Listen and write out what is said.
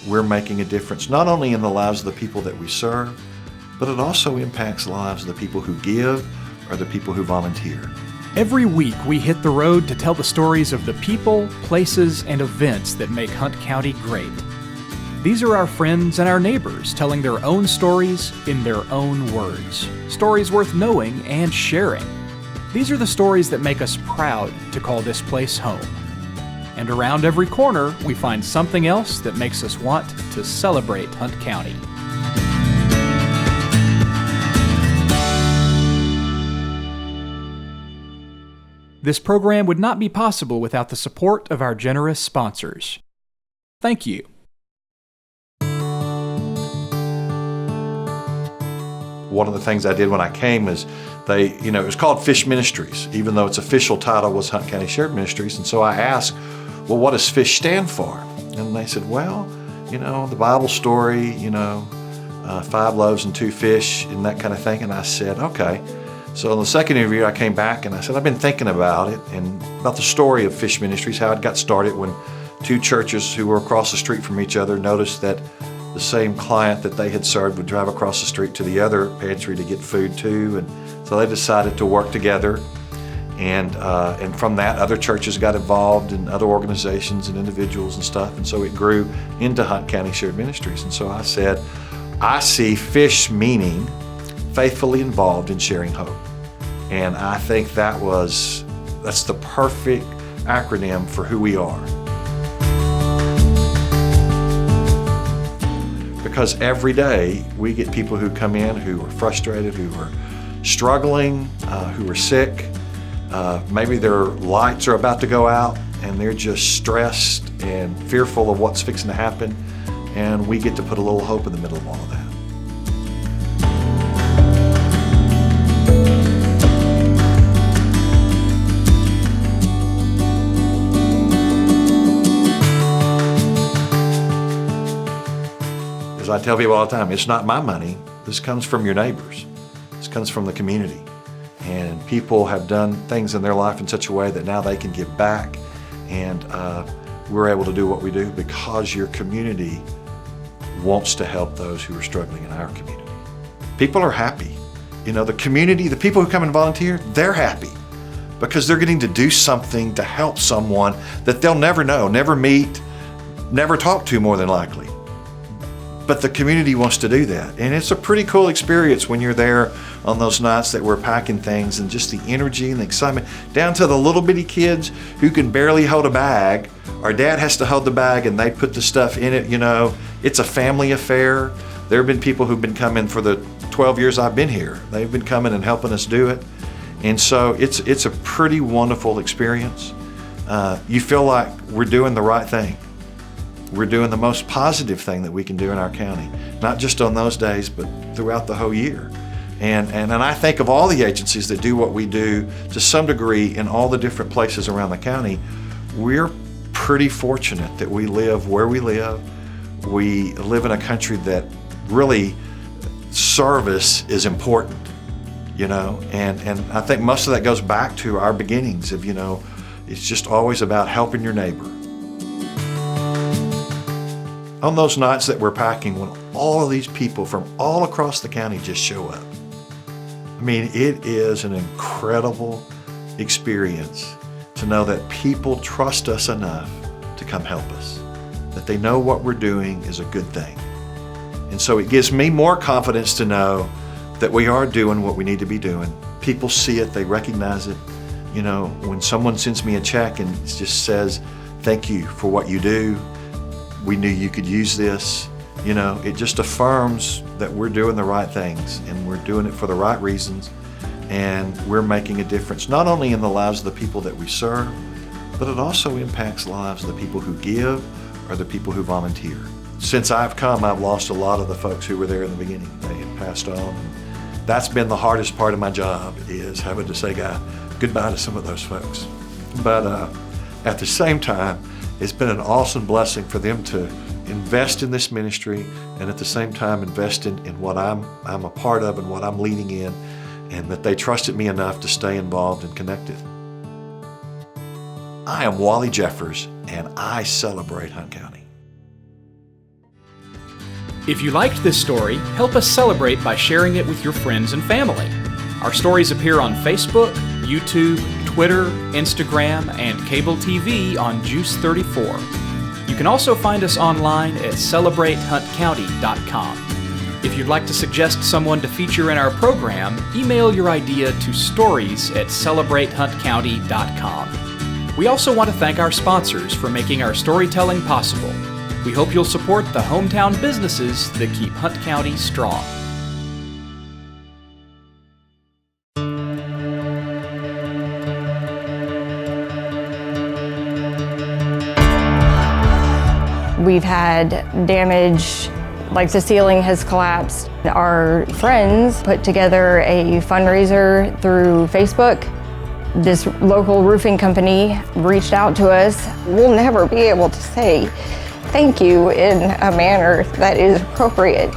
we're making a difference not only in the lives of the people that we serve, but it also impacts the lives of the people who give or the people who volunteer. Every week, we hit the road to tell the stories of the people, places, and events that make Hunt County great. These are our friends and our neighbors telling their own stories in their own words. Stories worth knowing and sharing. These are the stories that make us proud to call this place home. And around every corner, we find something else that makes us want to celebrate Hunt County. This program would not be possible without the support of our generous sponsors. Thank you. One of the things I did when I came is it was called Fish Ministries, even though its official title was Hunt County Shared Ministries. And so I asked, well, what does FISH stand for? And they said, well, the Bible story, 5 loaves and 2 fish and that kind of thing. And I said, okay. So in the second interview, I came back and I said, I've been thinking about it and about the story of Fish Ministries, how it got started when 2 churches who were across the street from each other noticed that the same client that they had served would drive across the street to the other pantry to get food too. And so they decided to work together. And from that, other churches got involved and other organizations and individuals and stuff. And so it grew into Hunt County Shared Ministries. And so I said, I see FISH meaning faithfully involved in sharing hope. And I think that's the perfect acronym for who we are. Because every day we get people who come in who are frustrated, who are struggling, who are sick. Maybe their lights are about to go out and they're just stressed and fearful of what's fixing to happen. And we get to put a little hope in the middle of all of that. As I tell people all the time, it's not my money. This comes from your neighbors. This comes from the community. And people have done things in their life in such a way that now they can give back. And we're able to do what we do because your community wants to help those who are struggling in our community. People are happy. The community, the people who come and volunteer, they're happy because they're getting to do something to help someone that they'll never know, never meet, never talk to more than likely. But the community wants to do that. And it's a pretty cool experience when you're there on those nights that we're packing things and just the energy and the excitement, down to the little bitty kids who can barely hold a bag. Our dad has to hold the bag and they put the stuff in it, It's a family affair. There have been people who've been coming for the 12 years I've been here. They've been coming and helping us do it. And so it's a pretty wonderful experience. You feel like we're doing the right thing. We're doing the most positive thing that we can do in our county, not just on those days, but throughout the whole year. And I think of all the agencies that do what we do to some degree in all the different places around the county. We're pretty fortunate that we live where we live. We live in a country that really service is important, and I think most of that goes back to our beginnings of, it's just always about helping your neighbor. On those nights that we're packing, when all of these people from all across the county just show up, it is an incredible experience to know that people trust us enough to come help us, that they know what we're doing is a good thing. And so it gives me more confidence to know that we are doing what we need to be doing. People see it, they recognize it. When someone sends me a check and it just says, thank you for what you do, we knew you could use this. It just affirms that we're doing the right things and we're doing it for the right reasons. And we're making a difference not only in the lives of the people that we serve, but it also impacts the lives of the people who give or the people who volunteer. Since I've come, I've lost a lot of the folks who were there in the beginning. They had passed on. And that's been the hardest part of my job, is having to say goodbye to some of those folks. But at the same time, it's been an awesome blessing for them to invest in this ministry and at the same time invest in what I'm a part of and what I'm leading in, and that they trusted me enough to stay involved and connected. I am Wally Jeffers, and I celebrate Hunt County. If you liked this story, help us celebrate by sharing it with your friends and family. Our stories appear on Facebook, YouTube, Twitter, Instagram, and cable TV on Juice 34. You can also find us online at celebratehuntcounty.com. If you'd like to suggest someone to feature in our program, email your idea to stories@celebratehuntcounty.com. We also want to thank our sponsors for making our storytelling possible. We hope you'll support the hometown businesses that keep Hunt County strong. We've had damage, like the ceiling has collapsed. Our friends put together a fundraiser through Facebook. This local roofing company reached out to us. We'll never be able to say thank you in a manner that is appropriate.